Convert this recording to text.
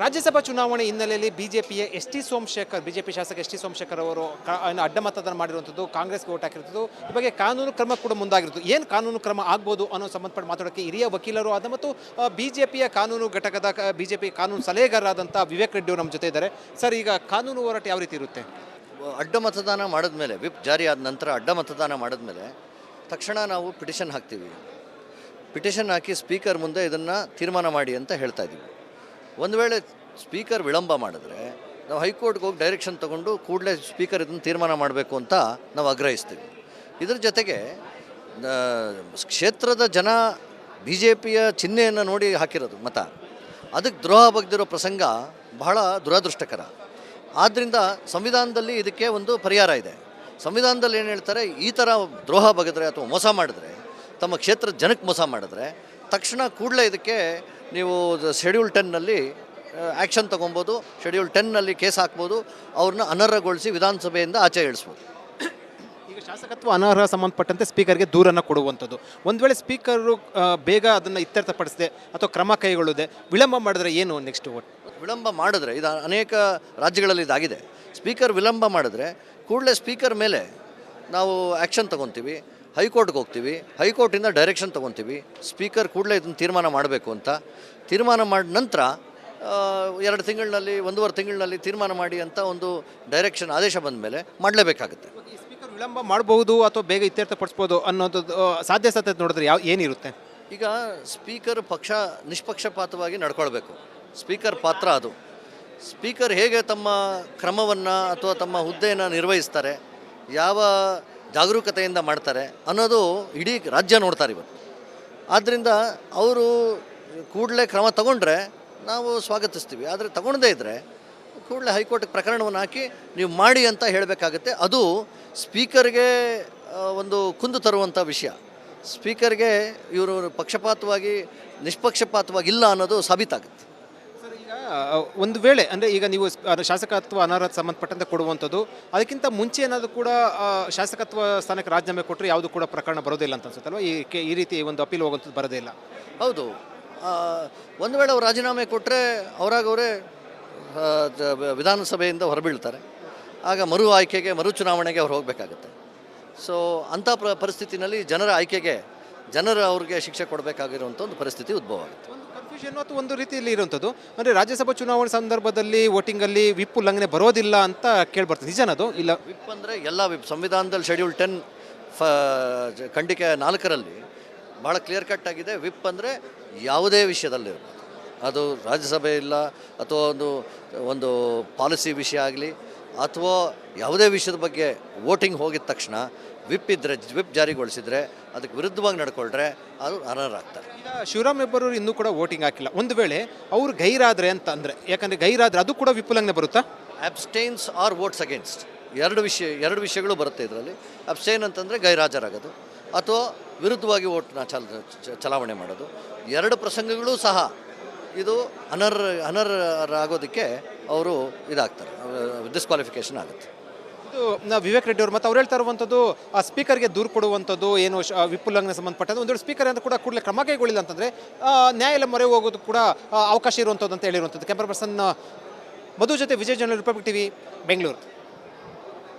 ರಾಜ್ಯಸಭಾ ಚುನಾವಣೆ ಹಿನ್ನೆಲೆಯಲ್ಲಿ ಬಿಜೆಪಿಯ ಸೋಮಶೇಖರ್ ಬಿಜೆಪಿ ಶಾಸಕ ಸೋಮಶೇಖರ್ ಅವರು ಅಡ್ಡ ಮತದಾನ ಮಾಡಿರುವಂಥದ್ದು, ಕಾಂಗ್ರೆಸ್ಗೆ ಓಟ್ ಹಾಕಿರುತ್ತದೆ. ಈ ಬಗ್ಗೆ ಕಾನೂನು ಕ್ರಮ ಕೂಡ ಮುಂದಾಗಿರುತ್ತದೆ. ಏನು ಕಾನೂನು ಕ್ರಮ ಆಗ್ಬೋದು ಅನ್ನೋ ಸಂಬಂಧಪಟ್ಟ ಮಾತಾಡೋಕ್ಕೆ ಹಿರಿಯ ವಕೀಲರು ಆದ ಮತ್ತು ಬಿಜೆಪಿಯ ಕಾನೂನು ಘಟಕದ ಬಿಜೆಪಿ ಕಾನೂನು ಸಲಹೆಗಾರರಾದಂಥ ವಿವೇಕ್ ರೆಡ್ಡಿ ಅವರು ನಮ್ಮ ಜೊತೆ ಇದ್ದಾರೆ. ಸರ್, ಈಗ ಕಾನೂನು ಹೋರಾಟ ಯಾವ ರೀತಿ ಇರುತ್ತೆ? ಅಡ್ಡ ಮತದಾನ ಮಾಡಿದ್ಮೇಲೆ, ವಿಪ್ ಜಾರಿ ಆದ ನಂತರ ಅಡ್ಡ ಮತದಾನ ಮಾಡಿದ್ಮೇಲೆ ತಕ್ಷಣ ನಾವು ಪಿಟಿಷನ್ ಹಾಕ್ತೀವಿ. ಪಿಟಿಷನ್ ಹಾಕಿ ಸ್ಪೀಕರ್ ಮುಂದೆ ಇದನ್ನು ತೀರ್ಮಾನ ಮಾಡಿ ಅಂತ ಹೇಳ್ತಾ ಇದ್ದೀವಿ. ಒಂದು ವೇಳೆ ಸ್ಪೀಕರ್ ವಿಳಂಬ ಮಾಡಿದ್ರೆ ನಾವು ಹೈಕೋರ್ಟ್ಗೆ ಹೋಗಿ ಡೈರೆಕ್ಷನ್ ತೊಗೊಂಡು ಕೂಡಲೇ ಸ್ಪೀಕರ್ ಇದನ್ನು ತೀರ್ಮಾನ ಮಾಡಬೇಕು ಅಂತ ನಾವು ಆಗ್ರಹಿಸ್ತೀವಿ. ಇದರ ಜೊತೆಗೆ ಕ್ಷೇತ್ರದ ಜನ ಬಿ ಜೆ ಪಿಯ ಚಿಹ್ನೆಯನ್ನು ನೋಡಿ ಹಾಕಿರೋದು ಮತ, ಅದಕ್ಕೆ ದ್ರೋಹ ಬಗ್ದಿರೋ ಪ್ರಸಂಗ ಬಹಳ ದುರದೃಷ್ಟಕರ. ಆದ್ದರಿಂದ ಸಂವಿಧಾನದಲ್ಲಿ ಇದಕ್ಕೆ ಒಂದು ಪರಿಹಾರ ಇದೆ. ಸಂವಿಧಾನದಲ್ಲಿ ಏನು ಹೇಳ್ತಾರೆ, ಈ ಥರ ದ್ರೋಹ ಬಗೆದ್ರೆ ಅಥವಾ ಮೋಸ ಮಾಡಿದ್ರೆ, ತಮ್ಮ ಕ್ಷೇತ್ರದ ಜನಕ್ಕೆ ಮೋಸ ಮಾಡಿದ್ರೆ ತಕ್ಷಣ ಕೂಡಲೇ ಇದಕ್ಕೆ ನೀವು ಶೆಡ್ಯೂಲ್ 10ನಲ್ಲಿ ಆ್ಯಕ್ಷನ್ ತೊಗೊಬೋದು. ಶೆಡ್ಯೂಲ್ 10ನಲ್ಲಿ ಕೇಸ್ ಹಾಕ್ಬೋದು. ಅವ್ರನ್ನ ಅನರ್ಹಗೊಳಿಸಿ ವಿಧಾನಸಭೆಯಿಂದ ಆಚೆ ಇಳಿಸ್ಬೋದು. ಈಗ ಶಾಸಕತ್ವ ಅನರ್ಹ ಸಂಬಂಧಪಟ್ಟಂತೆ ಸ್ಪೀಕರ್ಗೆ ದೂರನ್ನು ಕೊಡುವಂಥದ್ದು, ಒಂದು ವೇಳೆ ಸ್ಪೀಕರು ಬೇಗ ಅದನ್ನು ಇತ್ಯರ್ಥಪಡಿಸದೆ ಅಥವಾ ಕ್ರಮ ಕೈಗೊಳ್ಳದೆ ವಿಳಂಬ ಮಾಡಿದ್ರೆ ಏನು ನೆಕ್ಸ್ಟ್? ವಿಳಂಬ ಮಾಡಿದ್ರೆ, ಇದು ಅನೇಕ ರಾಜ್ಯಗಳಲ್ಲಿ ಇದಾಗಿದೆ. ಸ್ಪೀಕರ್ ವಿಳಂಬ ಮಾಡಿದ್ರೆ ಕೂಡಲೇ ಸ್ಪೀಕರ್ ಮೇಲೆ ನಾವು ಆ್ಯಕ್ಷನ್ ತೊಗೊತೀವಿ, ಹೈಕೋರ್ಟ್ಗೆ ಹೋಗ್ತೀವಿ, ಹೈಕೋರ್ಟಿಂದ ಡೈರೆಕ್ಷನ್ ತೊಗೊತೀವಿ. ಸ್ಪೀಕರ್ ಕೂಡಲೇ ಇದನ್ನು ತೀರ್ಮಾನ ಮಾಡಬೇಕು ಅಂತ ತೀರ್ಮಾನ ಮಾಡಿದ ನಂತರ 2 ತಿಂಗಳಿನಲ್ಲಿ 1.5 ತಿಂಗಳಿನಲ್ಲಿ ತೀರ್ಮಾನ ಮಾಡಿ ಅಂತ ಒಂದು ಡೈರೆಕ್ಷನ್ ಆದೇಶ ಬಂದ ಮೇಲೆ ಮಾಡಲೇಬೇಕಾಗುತ್ತೆ. ಸ್ಪೀಕರ್ ವಿಳಂಬ ಮಾಡಬಹುದು ಅಥವಾ ಬೇಗ ಇತ್ಯರ್ಥಪಡಿಸ್ಬೋದು ಅನ್ನೋದು ಸಾಧ್ಯತೆ ನೋಡಿದ್ರೆ ಏನಿರುತ್ತೆ? ಈಗ ಸ್ಪೀಕರ್ ನಿಷ್ಪಕ್ಷಪಾತವಾಗಿ ನಡ್ಕೊಳ್ಬೇಕು. ಸ್ಪೀಕರ್ ಪಾತ್ರ ಅದು. ಸ್ಪೀಕರ್ ಹೇಗೆ ತಮ್ಮ ಕ್ರಮವನ್ನು ಅಥವಾ ತಮ್ಮ ಹುದ್ದೆಯನ್ನು ನಿರ್ವಹಿಸ್ತಾರೆ, ಯಾವ ಜಾಗರೂಕತೆಯಿಂದ ಮಾಡ್ತಾರೆ ಅನ್ನೋದು ಇಡೀ ರಾಜ್ಯ ನೋಡ್ತಾರೆ ಇವತ್ತು. ಆದ್ದರಿಂದ ಅವರು ಕೂಡಲೇ ಕ್ರಮ ತಗೊಂಡ್ರೆ ನಾವು ಸ್ವಾಗತಿಸ್ತೀವಿ. ಆದರೆ ತಗೊಳ್ಳದೇ ಇದ್ದರೆ ಕೂಡಲೇ ಹೈಕೋರ್ಟ್ಗೆ ಪ್ರಕರಣವನ್ನು ಹಾಕಿ ನೀವು ಮಾಡಿ ಅಂತ ಹೇಳಬೇಕಾಗತ್ತೆ. ಅದು ಸ್ಪೀಕರ್ಗೆ ಒಂದು ಕುಂದು ತರುವಂಥ ವಿಷಯ. ಸ್ಪೀಕರ್ಗೆ ಇವರು ನಿಷ್ಪಕ್ಷಪಾತವಾಗಿ ಇಲ್ಲ ಅನ್ನೋದು ಸಾಬೀತಾಗುತ್ತೆ. ಒಂದು ವೇಳೆ ಅಂದರೆ ಈಗ ನೀವು ಶಾಸಕತ್ವ ಅನರ್ಹ ಸಂಬಂಧಪಟ್ಟಂತೆ ಕೊಡುವಂಥದ್ದು, ಅದಕ್ಕಿಂತ ಮುಂಚೆ ಏನಾದರೂ ಕೂಡ ಶಾಸಕತ್ವ ಸ್ಥಾನಕ್ಕೆ ರಾಜೀನಾಮೆ ಕೊಟ್ಟರೆ ಯಾವುದು ಕೂಡ ಪ್ರಕರಣ ಬರೋದಿಲ್ಲ ಅಂತ ಅನ್ಸುತ್ತಲ್ವ? ಈ ರೀತಿ ಒಂದು ಅಪೀಲ್ ಹೋಗುವಂಥದ್ದು ಬರೋದೇ ಇಲ್ಲ. ಹೌದು. ಒಂದು ವೇಳೆ ಅವ್ರು ರಾಜೀನಾಮೆ ಕೊಟ್ಟರೆ ಅವರೇ ವಿಧಾನಸಭೆಯಿಂದ ಹೊರಬೀಳ್ತಾರೆ. ಆಗ ಮರು ಚುನಾವಣೆಗೆ ಅವ್ರು ಹೋಗಬೇಕಾಗುತ್ತೆ. ಸೊ ಅಂಥ ಪರಿಸ್ಥಿತಿನಲ್ಲಿ ಅವ್ರಿಗೆ ಶಿಕ್ಷೆ ಕೊಡಬೇಕಾಗಿರುವಂಥ ಒಂದು ಪರಿಸ್ಥಿತಿ ಉದ್ಭವ ಆಗುತ್ತೆ. ಅಥವಾ ಒಂದು ರೀತಿಯಲ್ಲಿ ಇರುವಂಥದ್ದು ಅಂದರೆ ರಾಜ್ಯಸಭಾ ಚುನಾವಣೆ ಸಂದರ್ಭದಲ್ಲಿ ವೋಟಿಂಗಲ್ಲಿ ವಿಪ್ ಉಲ್ಲಂಘನೆ ಬರೋದಿಲ್ಲ ಅಂತ ಕೇಳ್ಬರ್ತದೆ. ನಿಜನದು? ಇಲ್ಲ, ವಿಪ್ ಅಂದರೆ ಎಲ್ಲ ವಿಪ್ ಸಂವಿಧಾನದಲ್ಲಿ ಶೆಡ್ಯೂಲ್ 10 ಖಂಡಿಕೆ 4ರಲ್ಲಿ ಭಾಳ ಕ್ಲಿಯರ್ ಕಟ್ ಆಗಿದೆ. ವಿಪ್ ಅಂದರೆ ಯಾವುದೇ ವಿಷಯದಲ್ಲಿರ್ಬೋದು, ಅದು ರಾಜ್ಯಸಭೆ ಇಲ್ಲ ಅಥವಾ ಒಂದು ಪಾಲಿಸಿ ವಿಷಯ ಆಗಲಿ ಅಥವಾ ಯಾವುದೇ ವಿಷಯದ ಬಗ್ಗೆ ವೋಟಿಂಗ್ ಹೋಗಿದ ತಕ್ಷಣ ವಿಪ್ ಜಾರಿಗೊಳಿಸಿದರೆ ಅದಕ್ಕೆ ವಿರುದ್ಧವಾಗಿ ನಡ್ಕೊಳ್ರೆ ಅದು ಅನರ್ಹರಾಗ್ತಾರೆ. ಈಗ ಶಿವರಾಮ್ ಹೆಬ್ಬಾರ್ ಇನ್ನೂ ಕೂಡ ವೋಟಿಂಗ್ ಹಾಕಿಲ್ಲ. ಒಂದು ವೇಳೆ ಅವರು ಗೈರಾದರೆ ಅಂತ ಅಂದರೆ, ಯಾಕಂದರೆ ಗೈರಾದರೆ ಅದು ಕೂಡ ವಿಪ್ ಉಲ್ಲಂಘನೆ ಬರುತ್ತಾ? ಅಬ್ಸ್ಟೈನ್ಸ್ ಆರ್ ವೋಟ್ಸ್ ಅಗೇನ್ಸ್ಟ್ ಎರಡು ವಿಷಯಗಳು ಬರುತ್ತೆ ಇದರಲ್ಲಿ. ಅಬ್ಸ್ಟೈನ್ ಅಂತಂದರೆ ಗೈರಾಜರಾಗೋದು ಅಥವಾ ವಿರುದ್ಧವಾಗಿ ವೋಟ್ನ ಚಲಾವಣೆ ಮಾಡೋದು. 2 ಪ್ರಸಂಗಗಳೂ ಸಹ ಇದು ಅನರ್ಹರಾಗೋದಕ್ಕೆ ಅವರು ಇದಾಗ್ತಾರೆ, ಡಿಸ್ಕ್ವಾಲಿಫಿಕೇಷನ್ ಆಗುತ್ತೆ. ಇದು ವಿವೇಕ್ ರೆಡ್ಡಿ ಅವರು ಮತ್ತು ಅವ್ರು ಹೇಳ್ತಾ ಇರುವಂಥದ್ದು ಸ್ಪೀಕರ್ಗೆ ದೂರು ಕೊಡುವಂಥದ್ದು ಏನು ವಿಪ್ ಉಲ್ಲಂಘನೆ ಸಂಬಂಧಪಟ್ಟದ್ದು, ಒಂದು ವೇಳೆ ಸ್ಪೀಕರ್ ಅಂತ ಕೂಡ ಕೂಡಲೇ ಕ್ರಮ ಕೈಗೊಳ್ಳಿಲ್ಲ ಅಂತಂದರೆ ನ್ಯಾಯಾಲಯ ಮೊರೆ ಹೋಗೋದು ಕೂಡ ಅವಕಾಶ ಇರುವಂಥದ್ದು ಅಂತ ಹೇಳಿರುವಂಥದ್ದು. ಕ್ಯಾಮರಾ ಪರ್ಸನ್ ಮಧು ಜೊತೆ Vijay journal, republic TV, Bengaluru.